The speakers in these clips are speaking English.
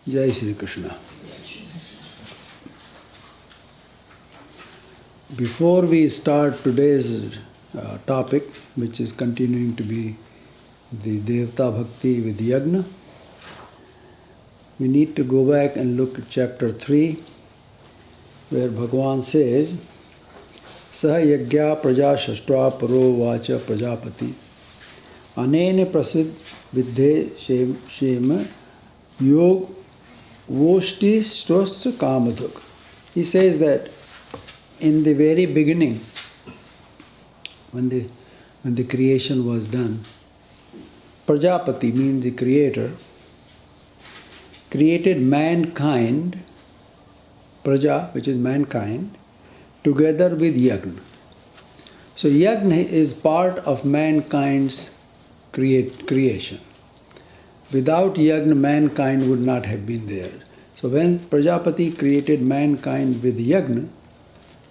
Jai Shri Krishna. Before we start today's topic, which is continuing to be the Devta Bhakti with Yagna, we need to go back and look at chapter 3, where Bhagavan says, Saha yagya praja shastra paro vacha prajapati anene prasid vidhe shema yog voshti strostra kamaduk. He says that in the very beginning, when the creation was done, Prajapati means the creator, created mankind, Praja, which is mankind, together with Yagna. So Yagna is part of mankind's creation. Without Yagna, mankind would not have been there. So when Prajapati created mankind with Yagna,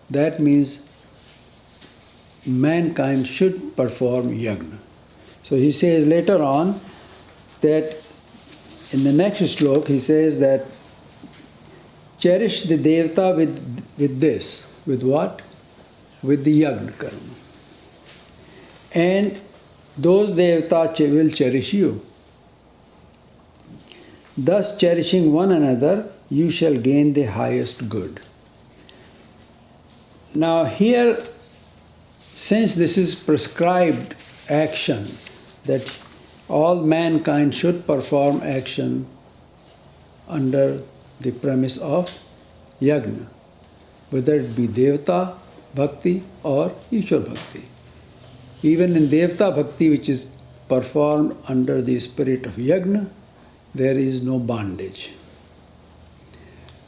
that means mankind should perform Yagna. So he says later on that in the next slok he says that cherish the Devta with this. With what? With the Yagna karma. And those Devta will cherish you. Thus cherishing one another, you shall gain the highest good. Now here, since this is prescribed action, that all mankind should perform action under the premise of Yagna, whether it be Devta Bhakti or Ishwar Bhakti. Even in Devta Bhakti, which is performed under the spirit of Yagna, there is no bondage.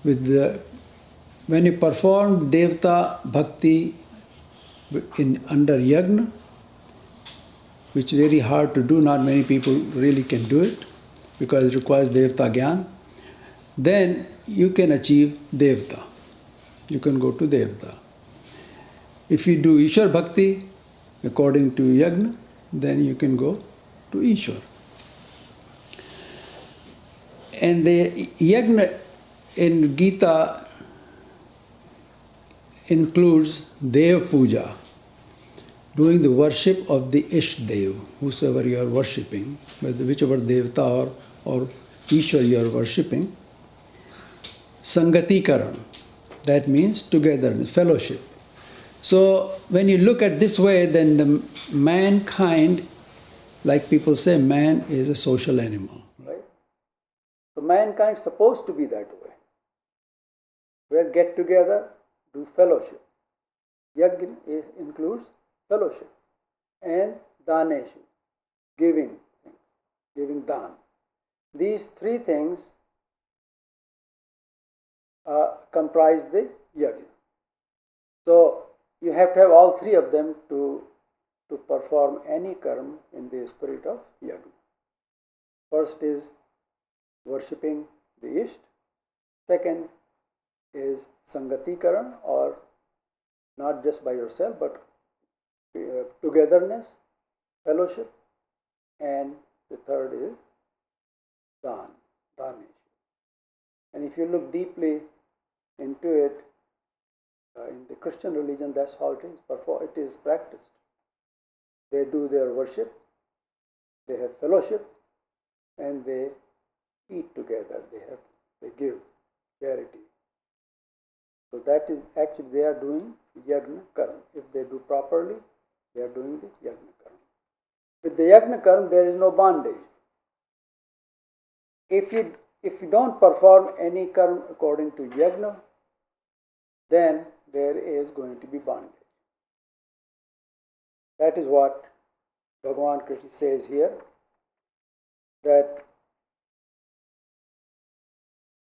When you perform Devta Bhakti under Yagna, which is very hard to do, not many people really can do it, because it requires Devta Gyan, then you can achieve Devta. You can go to Devta. If you do Ishwar Bhakti according to Yagna, then you can go to Ishwar. And the Yagna in Gita includes Dev Puja, doing the worship of the Ishdev, whosoever you are worshipping, whichever Devta or Ishwar you are worshipping. Sangati Karan, that means togetherness, fellowship. So when you look at this way, then the mankind, like people say, man is a social animal. Right? So mankind is supposed to be that way. Where get together, do fellowship. Yajna includes fellowship. And daneshu, giving things, giving dan. These three things comprise the yajna. So you have to have all three of them to perform any karma in the spirit of yajna. First is worshipping the Isht. Second is Sangati Karan, or not just by yourself, but togetherness, fellowship. And the third is danesh. And if you look deeply into it, in the Christian religion, that's how it is practiced. They do their worship, they have fellowship, and they eat together. They give charity. So that is actually they are doing Yagna Karma. If they do properly, they are doing the Yagna Karma. With the Yagna Karma, there is no bondage. If you don't perform any karma according to Yagna, then there is going to be bondage. That is what Bhagavan Krishna says here, that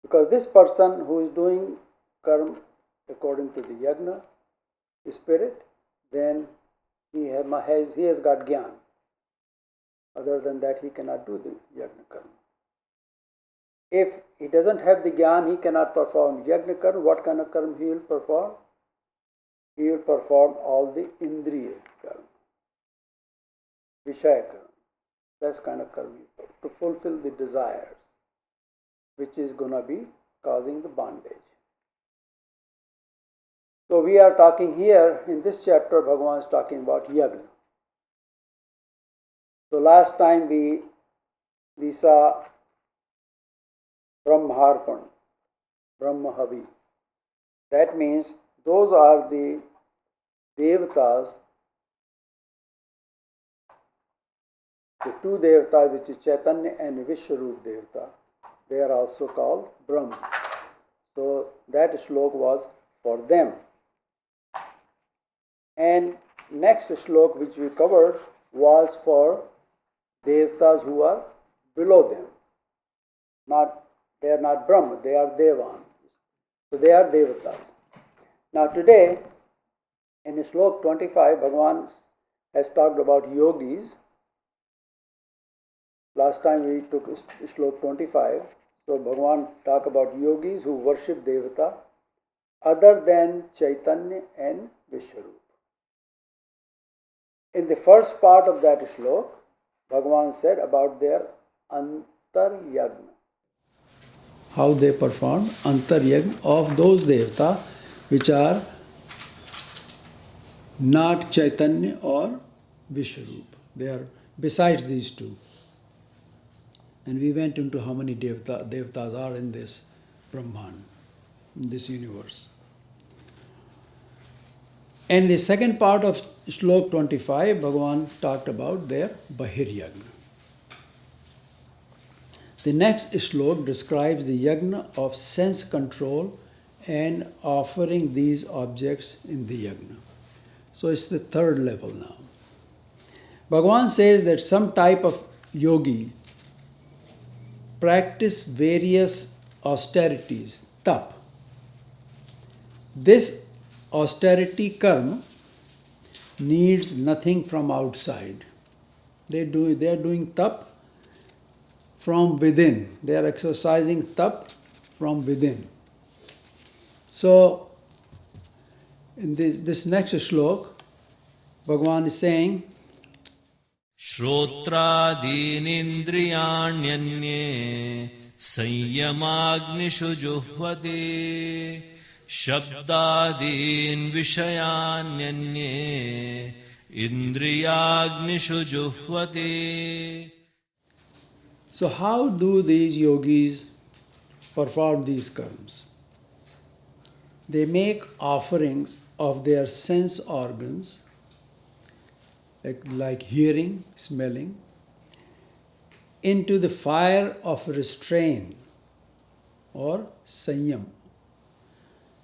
because this person who is doing karma according to the Yagna spirit, then he has got Gyan. Other than that, he cannot do the Yagna Karma. If he doesn't have the Gyan, he cannot perform Yagna Karma. What kind of karma he will perform? He will perform all the Indriya Karma, Vishaya Karma. That's kind of karma, to fulfill the desires. which is going to be causing the bondage. So we are talking here in this chapter, Bhagavan is talking about yagna. So last time we saw Brahmarpan, Brahmahavi. That means those are the devatas, the two devatas, which is Chaitanya and Vishwarup Devata. They are also called Brahma. So that slok was for them. And next slok which we covered was for devatas who are below them. They are not Brahma, they are Devan. So they are devatas. Now today, in slok 25, Bhagavan has talked about yogis. Last time we took slok 25. So Bhagavan talked about yogis who worship devata other than Chaitanya and Vishwarup. In the first part of that slok, Bhagavan said about their antaryagna. How they perform antaryagna of those devata which are not Chaitanya or Vishwarup. They are besides these two. And we went into how many devatas are in this Brahman, in this universe. And the second part of Shlok 25, Bhagavan talked about their Bahiryagna. The next Shlok describes the Yagna of sense control and offering these objects in the Yagna. So it's the third level now. Bhagavan says that some type of yogi practice various austerities, tap. This austerity karma needs nothing from outside. They are doing tap from within. They are exercising tap from within. So, in this next shlok, Bhagavan is saying, श्रोत्रादीनिन्द्रियाण्यन्ये संयमाग्निषु जुह्वति शब्दादीन् विषयान्यन्ये इन्द्रियाग्निषु जुह्वति. So how do these yogis perform these karmas? They make offerings of their sense organs, like hearing, smelling, into the fire of restraint or sanyam,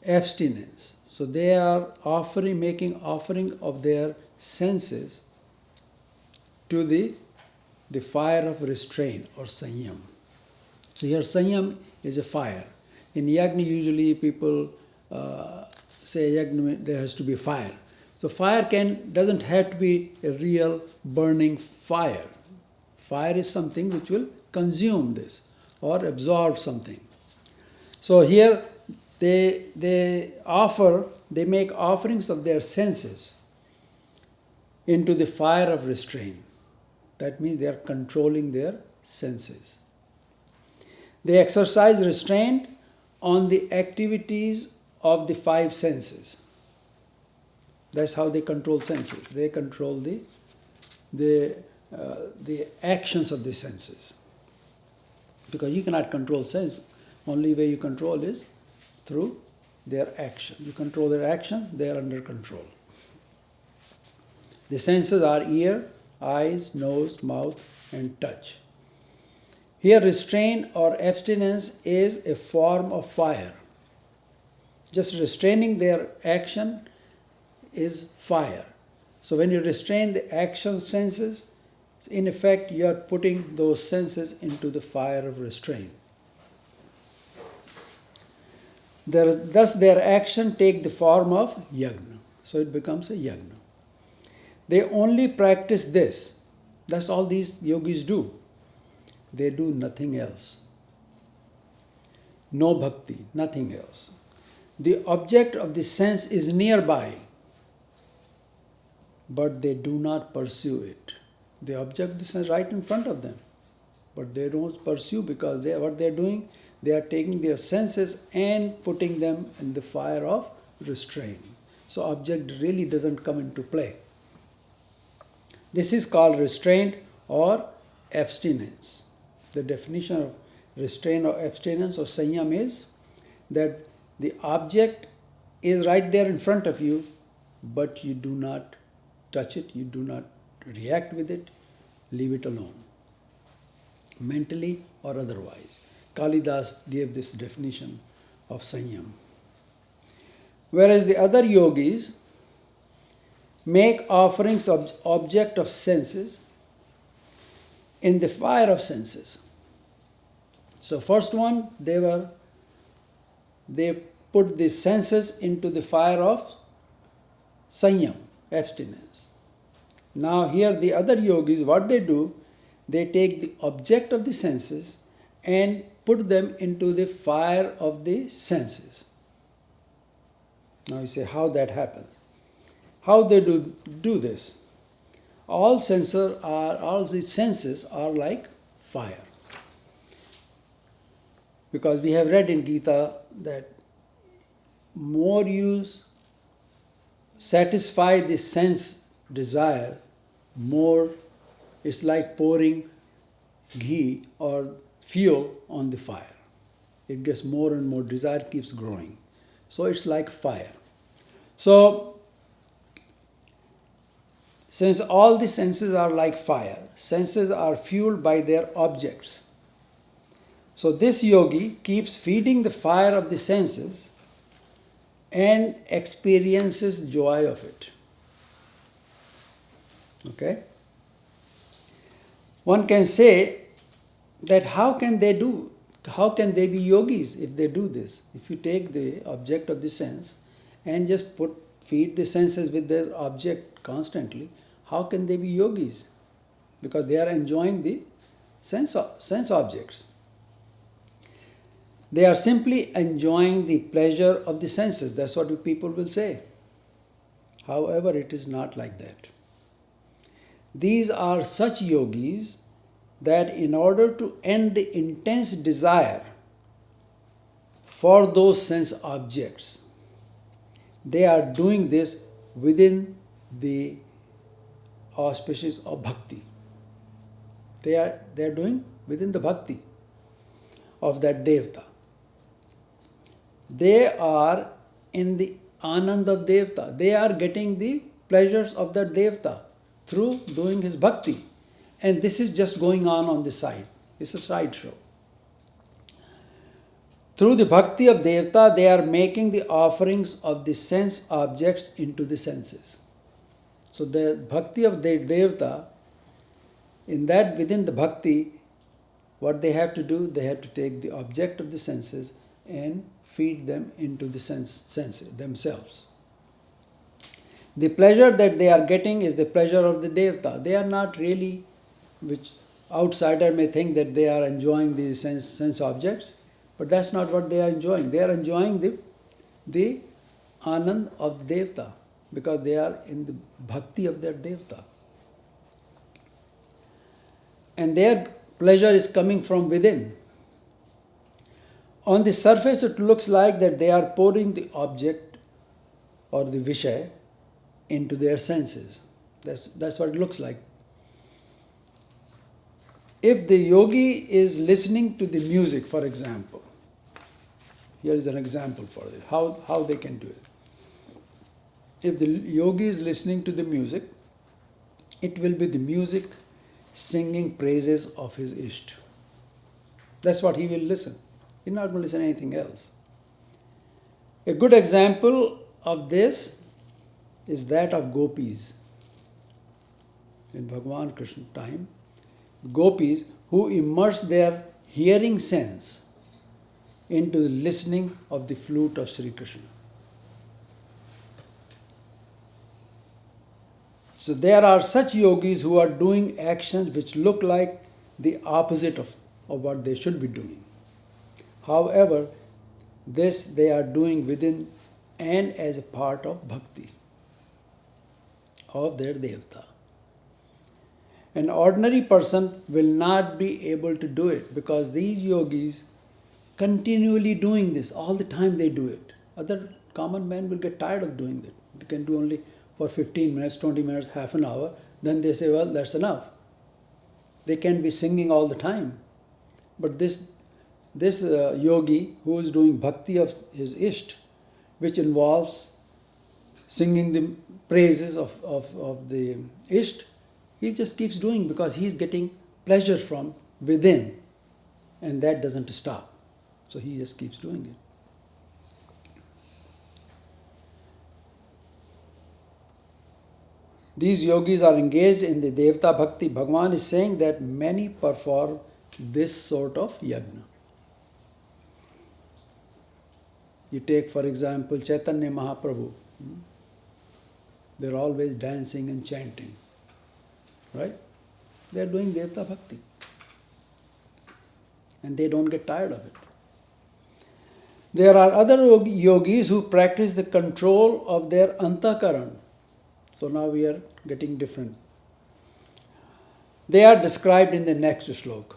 abstinence. So they are making offering of their senses to the fire of restraint or sanyam. So here sanyam is a fire. In yagna usually people say yagna there has to be fire. So fire doesn't have to be a real burning fire. Fire is something which will consume this or absorb something. So here they make offerings of their senses into the fire of restraint. That means they are controlling their senses. They exercise restraint on the activities of the five senses. That's how they control senses. They control the actions of the senses. Because you cannot control sense. Only way you control is through their action. You control their action, they are under control. The senses are ear, eyes, nose, mouth, and touch. Here restraint or abstinence is a form of fire. Just restraining their action is fire. So when you restrain the action senses, in effect you are putting those senses into the fire of restraint. Thus their action take the form of yagna. So it becomes a yagna. They only practice this. That's all these yogis do. They do nothing else. No bhakti, nothing else. The object of the sense is nearby, but they do not pursue it. The object of the sense is right in front of them. But they don't pursue because what they're doing, they are taking their senses and putting them in the fire of restraint. So object really doesn't come into play. This is called restraint or abstinence. The definition of restraint or abstinence or sanyam is that the object is right there in front of you, but you do not touch it, you do not react with it, leave it alone, mentally or otherwise. Kalidas gave this definition of sanyam. Whereas the other yogis make offerings of object of senses in the fire of senses. So first one, they put the senses into the fire of sanyam, abstinence. Now here the other yogis, what they do, they take the object of the senses and put them into the fire of the senses. Now you say, how that happens? How they do this? All the senses are like fire. Because we have read in Gita that more you satisfy the sense desire, more it's like pouring ghee or fuel on the fire. It gets more and more, desire keeps growing. So it's like fire. So, since all the senses are like fire, senses are fueled by their objects. So this yogi keeps feeding the fire of the senses and experiences joy of it. Okay? One can say that how can they be yogis if they do this? If you take the object of the sense and just feed the senses with their object constantly, how can they be yogis? Because they are enjoying the sense objects. They are simply enjoying the pleasure of the senses. That's what people will say. However, it is not like that. These are such yogis that in order to end the intense desire for those sense objects, they are doing this within the auspices of bhakti. They are doing within the bhakti of that devta. They are in the anand of devta. They are getting the pleasures of that devta through doing his bhakti. And this is just going on the side. It's a side show. Through the bhakti of devta, they are making the offerings of the sense objects into the senses. So the bhakti of the devta, within the bhakti, what they have to do, they have to take the object of the senses and feed them into the senses themselves. The pleasure that they are getting is the pleasure of the devta. They are not really, which outsider may think that they are enjoying the sense objects, but that's not what they are enjoying. They are enjoying the anand of the devta because they are in the bhakti of their devta. And their pleasure is coming from within. On the surface, it looks like that they are pouring the object or the vishay into their senses. That's what it looks like. If the yogi is listening to the music, for example, here is an example for it, how they can do it. If the yogi is listening to the music, it will be the music singing praises of his Ishta. That's what he will listen. He's not going to listen to anything else. A good example of this is that of gopis. In Bhagavan Krishna time, gopis who immerse their hearing sense into the listening of the flute of Sri Krishna. So there are such yogis who are doing actions which look like the opposite of what they should be doing. However, this they are doing within and as a part of bhakti of their devta. An ordinary person will not be able to do it because these yogis continually doing this. All the time they do it. Other common men will get tired of doing it. They can do only for 15 minutes, 20 minutes, half an hour. Then they say, well, that's enough. They can be singing all the time. But this yogi who is doing bhakti of his Isht, which involves singing the praises of the Isht, he just keeps doing because he is getting pleasure from within, and that doesn't stop. So he just keeps doing it. These yogis are engaged in the Devta Bhakti. Bhagavan is saying that many perform this sort of yagna. You take, for example, Chaitanya Mahaprabhu. They're always dancing and chanting. Right? They're doing Devta Bhakti. And they don't get tired of it. There are other yogis who practice the control of their antakaran. So now we are getting different. They are described in the next shloka.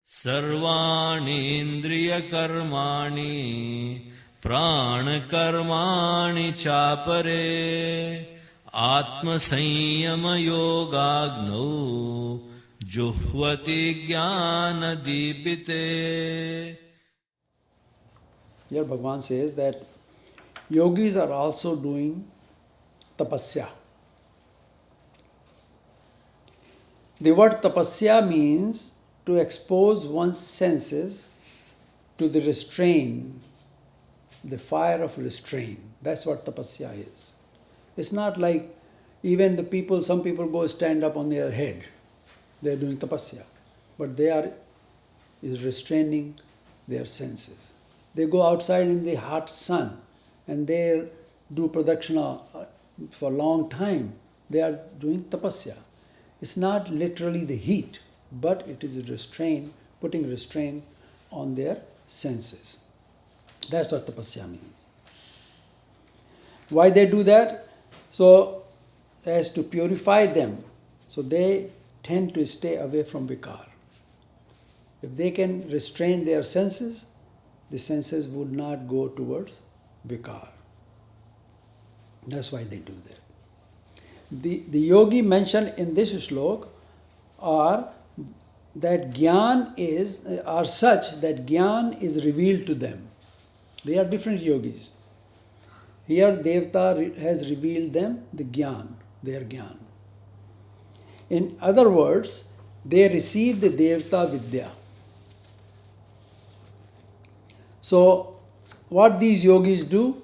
Sarvani indriya karmani prana karmani chapare atma sanyama yogagno juhvati jnana dipite. Here Bhagavan says that yogis are also doing tapasya. The word tapasya means to expose one's senses to the restraint, the fire of restraint. That's what tapasya is. It's not like even some people go stand up on their head. They're doing tapasya. But they are restraining their senses. They go outside in the hot sun and they do pradakshina for a long time. They are doing tapasya. It's not literally the heat, but it is a restraint, putting restraint on their senses. That's what tapasya means. Why they do that? So, as to purify them. So they tend to stay away from vikar. If they can restrain their senses, the senses would not go towards vikar. That's why they do that. The yogi mentioned in this shloka are such that jnana is revealed to them. They are different yogis. Here Devta has revealed them the jnana, their jnana. In other words, they receive the Devta Vidya. So, what these yogis do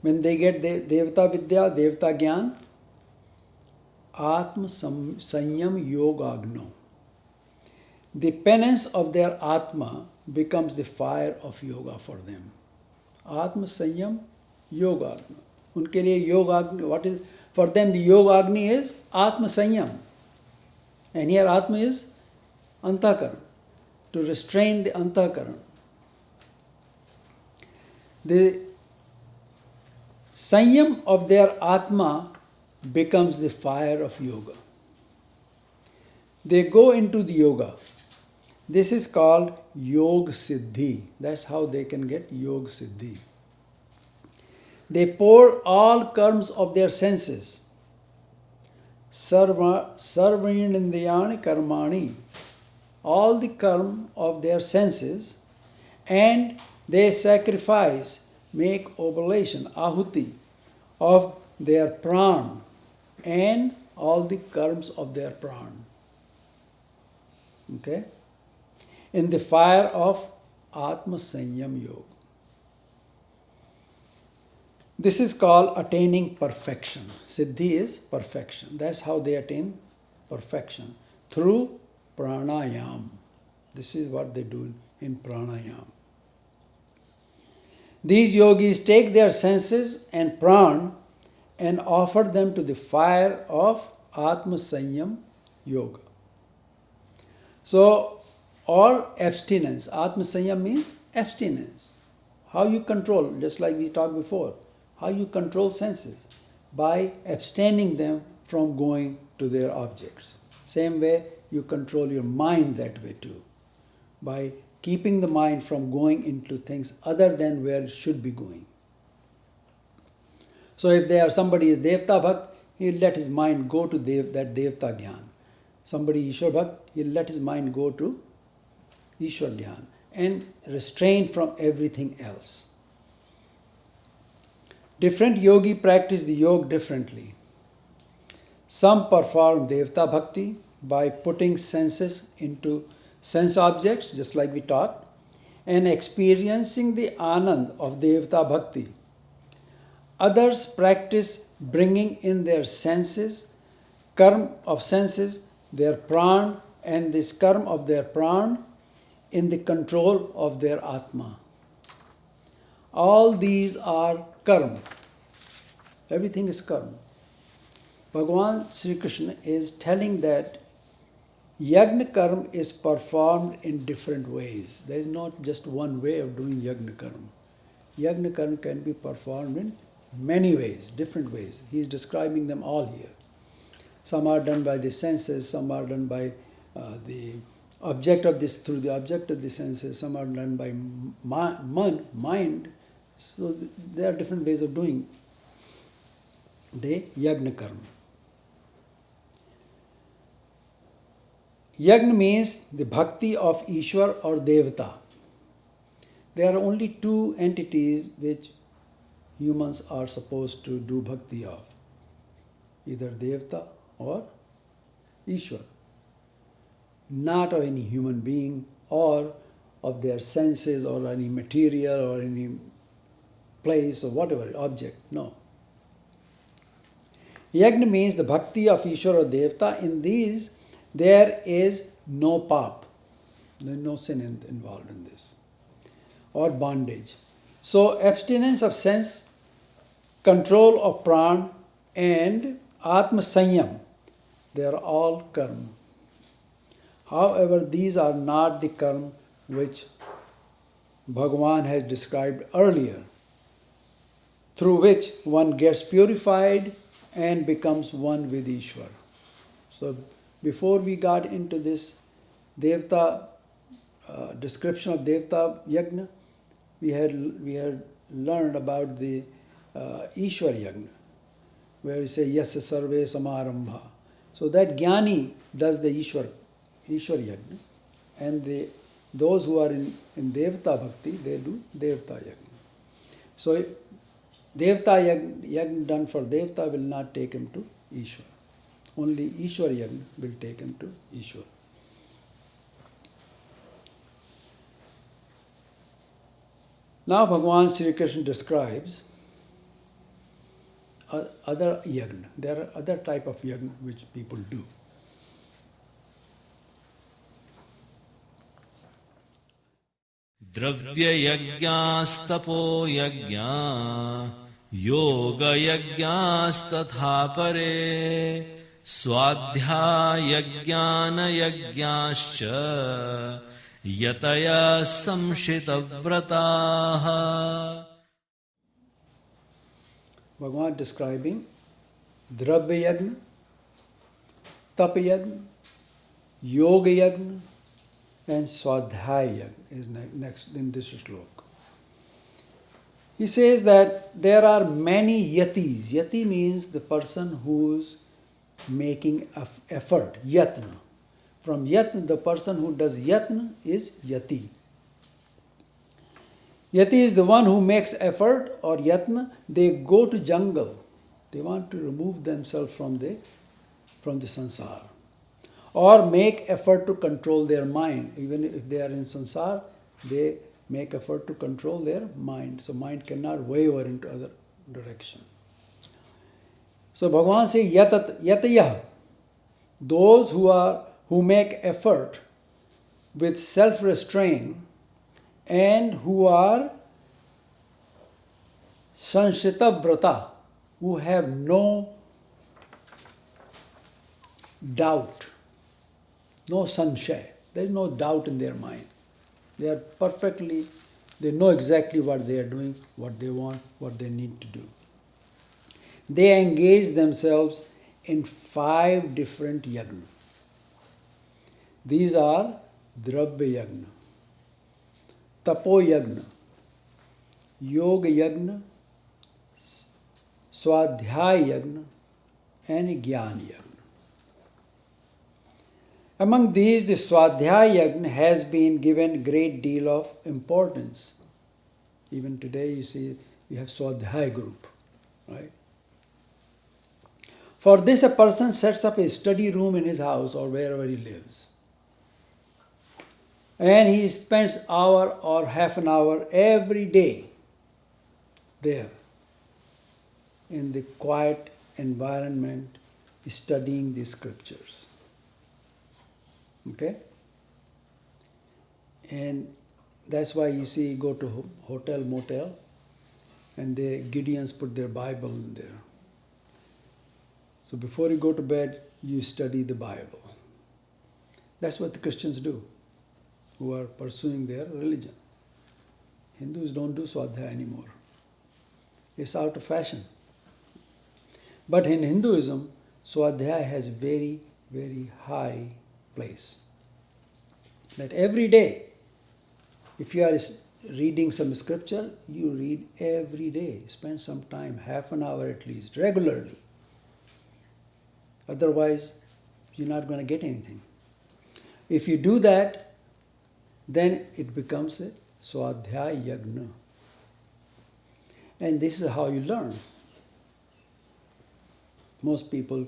when they get the Devta Vidya, Devta Gyan? Atma Sanyam Yogagno. The penance of their Atma becomes the fire of yoga for them. Atma Sanyam Yogagno. Unke liye Yogagni, what is, for them the Yogagni is Atma Sanyam. And here Atma is Antakaran, to restrain the Antakaran. The Sanyam of their Atma becomes the fire of yoga. They go into the yoga. This is called Yog Siddhi. That's how they can get Yog Siddhi. They pour all karmas of their senses. Sarvanindriyani karmani. All the karma of their senses, and they sacrifice, make oblation, ahuti, of their pran and all the karmas of their pran. Okay? In the fire of Atma Sanyam Yoga. This is called attaining perfection. Siddhi is perfection. That's how they attain perfection. Through pranayam. This is what they do in pranayam. These yogis take their senses and pran and offer them to the fire of Atma Sanyam Yoga. So, or abstinence. Atma Sanyam means abstinence. How you control, just like we talked before. How you control senses. by abstaining them from going to their objects. Same way, you control your mind that way too, by keeping the mind from going into things other than where it should be going. So if somebody is Devta Bhakt, he'll let his mind go to that Devta Dhyan. Somebody Ishwar Bhakt, he'll let his mind go to Ishwar Dhyan and restrain from everything else. Different yogi practice the yoga differently. Some perform Devta Bhakti by putting senses into sense objects, just like we taught, and experiencing the anand of Devta Bhakti. Others practice bringing in their senses, karma of senses, their pran, and this karma of their pran in the control of their Atma. All these are karma. Everything is karma. Bhagavan Sri Krishna is telling that yagna karma is performed in different ways. There is not just one way of doing yagna karma. Yagna karma can be performed in many ways, different ways. He is describing them all here. Some are done by the senses, some are done by the object of this, through the object of the senses, some are done by mind. So there are different ways of doing the yagna karma. Yagna means the bhakti of Ishwar or Devata. There are only two entities which humans are supposed to do bhakti of, either Devata or Ishwar. Not of any human being or of their senses or any material or any place or whatever, object, no. Yagna means the bhakti of Ishwar or Devata. In these, there is no pap, there is no sin involved in this, or bondage. So abstinence of sense, control of pran, and atma sanyam, they are all karma. However, these are not the karma which Bhagavan has described earlier, through which one gets purified and becomes one with Ishwar. So before we got into this Devta, description of Devta Yagna, we had learned about the Ishwar Yagna, where we say Yasya Sarve Samarambha. So that Jnani does the Ishwar Yagna, and those who are in Devta Bhakti, they do Devta Yagna. So Devta Yagna done for Devta will not take him to Ishwar. Only Ishwar Yagna will take him to Ishwar. Now Bhagavan Sri Krishna describes other yagna. There are other type of yagna which people do. Dravya yajnastapo yajna yoga yajnastatha pare swadhyaya yajnana yajnascha yataya samshita vrataha. Bhagavan describing Dravya Yagna, Tapa Yagna, Yoga Yagna, and Swadhyaya Yagna is next in this sloka. He says that there are many yatis. Yati means the person who's making effort, yatna. From yatna, the person who does yatna is yati. Yati is the one who makes effort or yatna. They go to jungle. They want to remove themselves from the sansar. Or make effort to control their mind. Even if they are in sansar, they make effort to control their mind. So mind cannot waver into other direction. So Bhagavan says yatayah. Those who make effort with self-restraint and who are sanshita vrata, who have no doubt, no sanshay. There is no doubt in their mind. They know exactly what they are doing, what they want, what they need to do. they engage themselves in 5 different yagna. These are Dravya Yagna, Tapo Yagna, Yoga Yagna, Swadhyaya Yagna, and Jnana Yagna. Among these, the Swadhyaya Yagna has been given great deal of importance. Even today, you see, we have Swadhyaya group, right? For this, a person sets up a study room in his house or wherever he lives. And he spends hour or half an hour every day there in the quiet environment studying the scriptures. Okay? And that's why you see, go to hotel, motel, and the Gideons put their Bible in there. So before you go to bed, you study the Bible. That's what the Christians do, who are pursuing their religion. Hindus don't do Swadhyaya anymore. It's out of fashion. But in Hinduism, Swadhyaya has very, very high place. That every day, if you are reading some scripture, you read every day. Spend some time, half an hour at least, regularly. Otherwise, you're not going to get anything. If you do that, then it becomes a Swadhyaya Yagna. And this is how you learn. Most people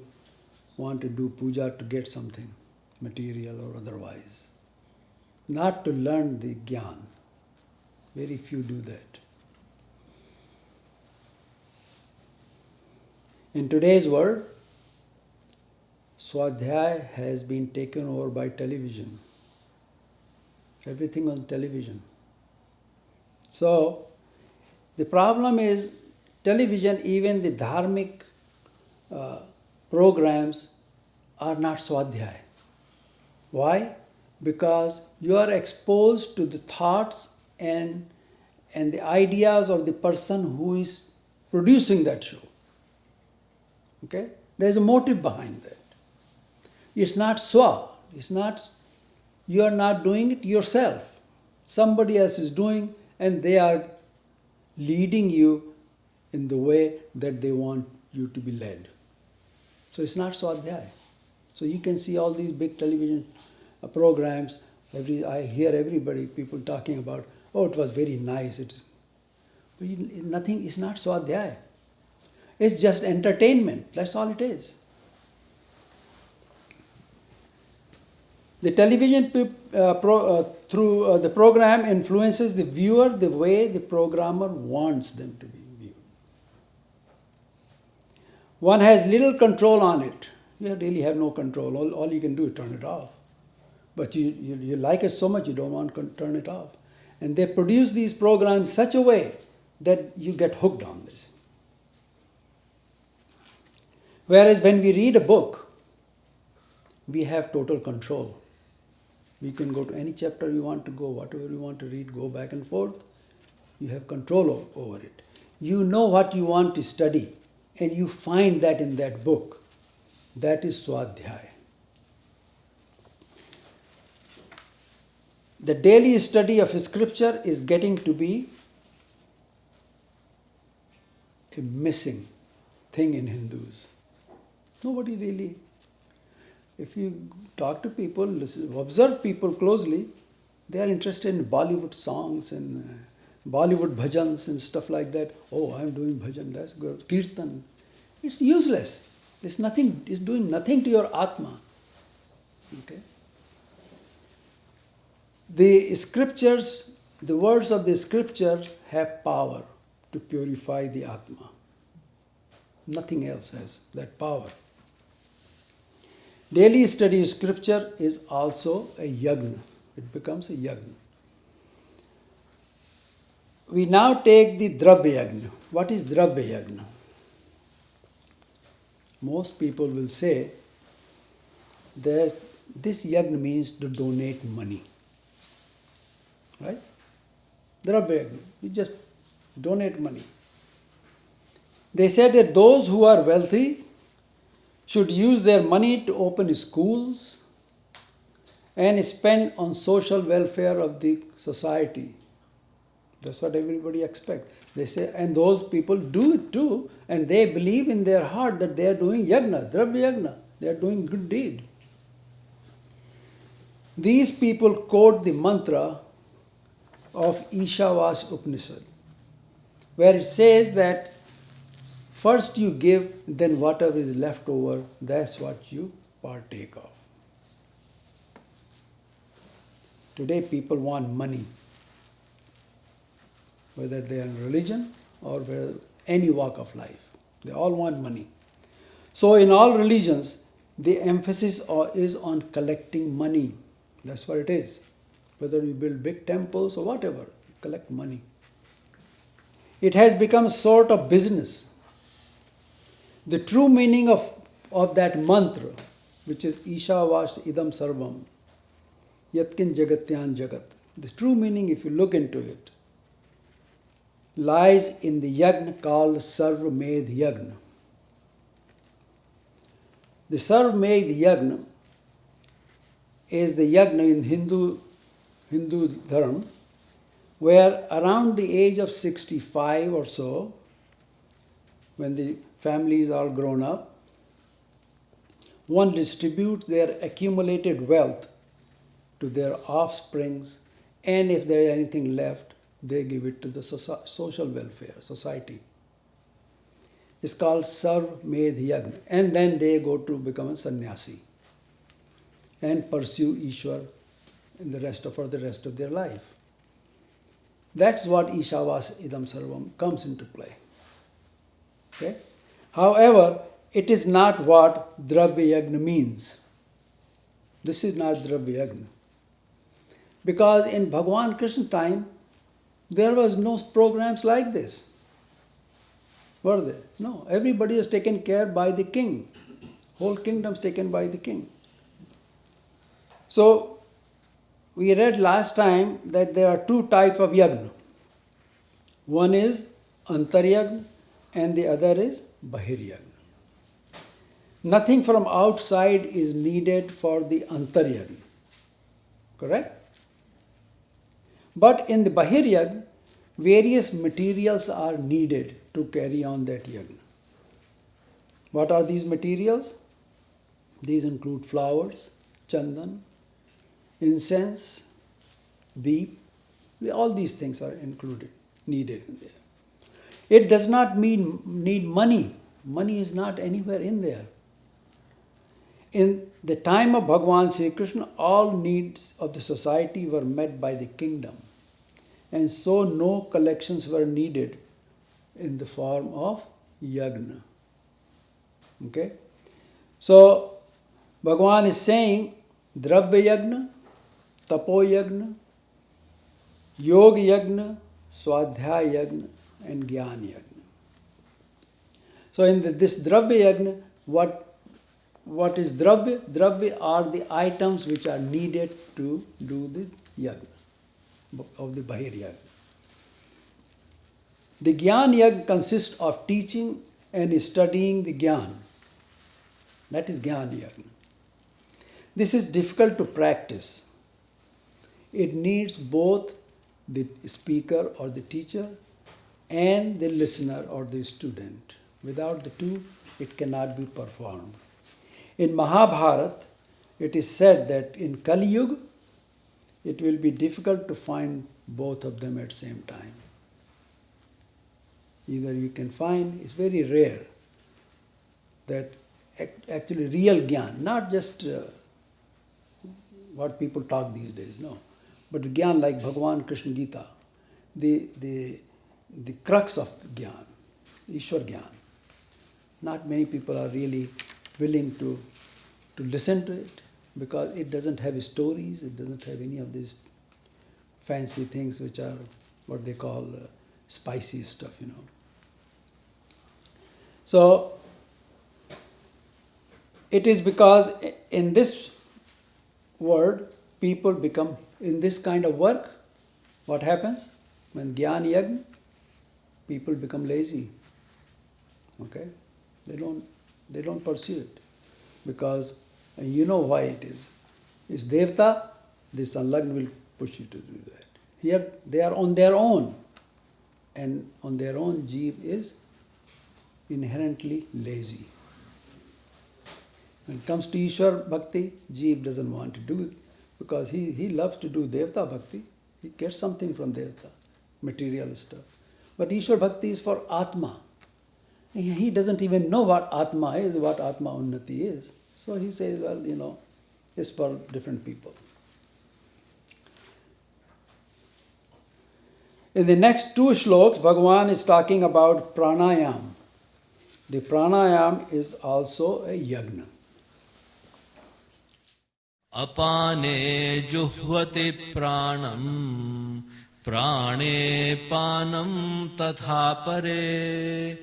want to do puja to get something, material or otherwise. Not to learn the Gyan. Very few do that. In today's world, Swadhyaya has been taken over by television. Everything on television. So, the problem is television, even the dharmic programs are not Swadhyaya. Why? Because you are exposed to the thoughts and the ideas of the person who is producing that show. Okay? There is a motive behind that. It's not swa. It's not, you are not doing it yourself. Somebody else is doing, and they are leading you in the way that they want you to be led. So it's not Swadhyaya. So you can see all these big television programs. I hear everybody, people talking about, oh, it was very nice. It's nothing. It's not Swadhyaya. It's just entertainment. That's all it is. The television through the program influences the viewer the way the programmer wants them to be viewed. One has little control on it. You really have no control. All you can do is turn it off. But you like it so much you don't want to turn it off. And they produce these programs such a way that you get hooked on this. Whereas when we read a book, we have total control. We can go to any chapter you want to go, whatever you want to read, go back and forth. You have control over it. You know what you want to study, and you find that in that book. That is Swadhyaya. The daily study of scripture is getting to be a missing thing in Hindus. Nobody really. If you talk to people, observe people closely, they are interested in Bollywood songs and Bollywood bhajans and stuff like that. Oh, I'm doing bhajan, that's good. Kirtan. It's useless. It's nothing. It's doing nothing to your Atma. Okay. The scriptures, the words of the scriptures have power to purify the Atma. Nothing else has that power. Daily study of scripture is also a yagna. It becomes a yagna. We now take the Dravya Yagna. What is Dravya Yagna? Most people will say that this yagna means to donate money. Right? Dravya Yagna. You just donate money. They said that those who are wealthy should use their money to open schools and spend on social welfare of the society. That's what everybody expects. They say, and those people do it too, and they believe in their heart that they are doing yagna, dravya yagna. They are doing good deed. These people quote the mantra of Ishavas Upanishad, where it says that first you give, then whatever is left over, that's what you partake of. Today people want money, whether they are in religion or whether any walk of life. They all want money. So in all religions, the emphasis is on collecting money. That's what it is. Whether you build big temples or whatever, collect money. It has become a sort of business. The true meaning of that mantra, which is Ishavas idam sarvam, yatkin jagatyan jagat. The true meaning, if you look into it, lies in the yagna called Sarvamedh Yagna. The Sarvamedh Yagna is the yagna in Hindu dharma, where around the age of 65 or so, when the family is all grown up, one distributes their accumulated wealth to their offsprings, and if there is anything left, they give it to the social welfare, society. It's called Sarvamedh Yagna. And then they go to become a sannyasi and pursue Ishwar for the rest of their life. That's what Ishavas idam sarvam comes into play. Okay? However, it is not what dravya yagna means. This is not dravya yagna. Because in Bhagwan Krishna time, there was no programs like this. Were there? No. Everybody is taken care by the king. Whole kingdom is taken by the king. So, we read last time that there are two types of yagna. One is antaryagna and the other is bahiryagna. Nothing from outside is needed for the antaryagna. Correct? But in the bahiryagna, various materials are needed to carry on that yagna. What are these materials? These include flowers, chandan, incense, deep. All these things are needed in there. It does not need money. Money is not anywhere in there. In the time of Bhagavan Sri Krishna, all needs of the society were met by the kingdom. And so no collections were needed in the form of yagna. Okay? So, Bhagavan is saying, dravya yagna, tapo yagna, yoga yagna, swadhyaya yagna, and jnana yagna. So in this dravya yagna, what is dravya? Dravya are the items which are needed to do the yagna of the bahir yagna. The jnana yagna consists of teaching and studying the jnana. That is jnana yagna. This is difficult to practice. It needs both the speaker or the teacher and the listener or the student. Without the two, it cannot be performed. In Mahabharata, it is said that in Kali Yuga, it will be difficult to find both of them at the same time. Either you can find, it's very rare, that actually real jnana, not just what people talk these days, no. But the jnana like Bhagavan Krishna Gita, the crux of the jnana, Ishwar jnana. Not many people are really willing to listen to it because it doesn't have stories, it doesn't have any of these fancy things which are what they call spicy stuff, So, it is because in this world, people become, in this kind of work, what happens? When jnana yagna, people become lazy. Okay? They don't pursue it. Because you know why it is. It's Devta, this Sanlagna will push you to do that. Here they are on their own. And on their own, Jeev is inherently lazy. When it comes to Ishwar Bhakti, Jeev doesn't want to do it because he loves to do Devta Bhakti. He gets something from Devta, material stuff. But Ishwar Bhakti is for Atma. He doesn't even know what Atma is, what Atma Unnati is. So he says, well, it's for different people. In the next two shloks, Bhagavan is talking about pranayam. The pranayam is also a yagna. Apane juhvati pranam prane panam tatha pare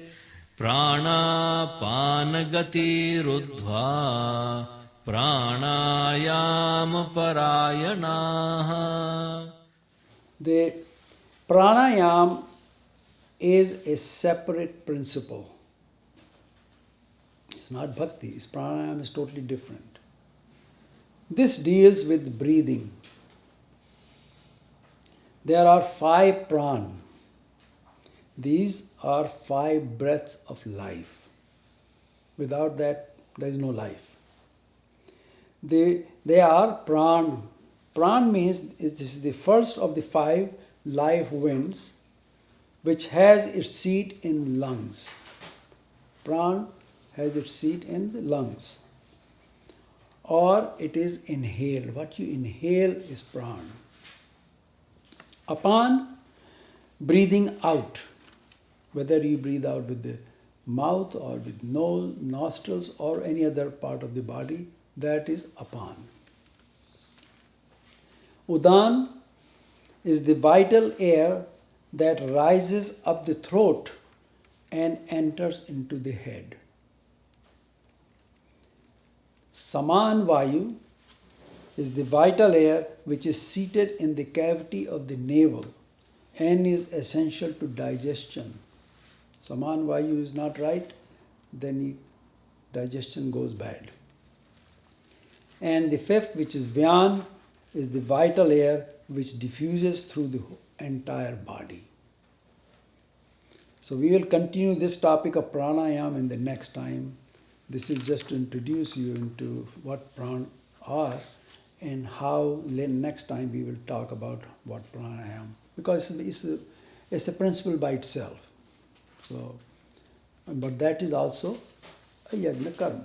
pranapanagati ruddhva pranayam parayanaha. The pranayam is a separate principle. It's not bhakti. Pranayam is totally different. This deals with breathing. There are 5 pran. These are 5 breaths of life. Without that, there is no life. They are pran. Pran means this is the first of the 5 life winds which has its seat in lungs. Pran has its seat in the lungs. Or it is inhaled. What you inhale is pran. Upon breathing out, whether you breathe out with the mouth or with nose, nostrils or any other part of the body, that is apan. Udan is the vital air that rises up the throat and enters into the head. Saman Vayu is the vital air which is seated in the cavity of the navel and is essential to digestion. Saman Vayu is not right, then digestion goes bad. And the 5th, which is Vyan, is the vital air which diffuses through the entire body. So we will continue this topic of pranayam in the next time. This is just to introduce you into what pran are and how next time we will talk about what pranayam, because it's a principle by itself. So, but that is also a yajna karma.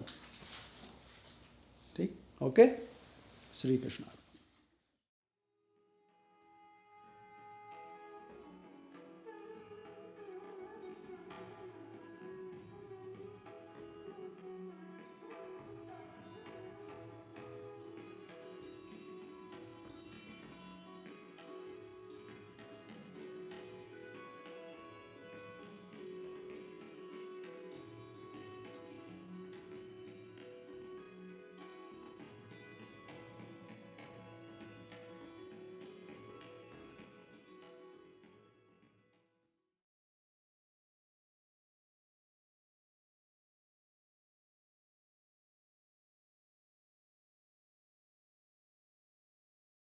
Okay? Sri Krishna.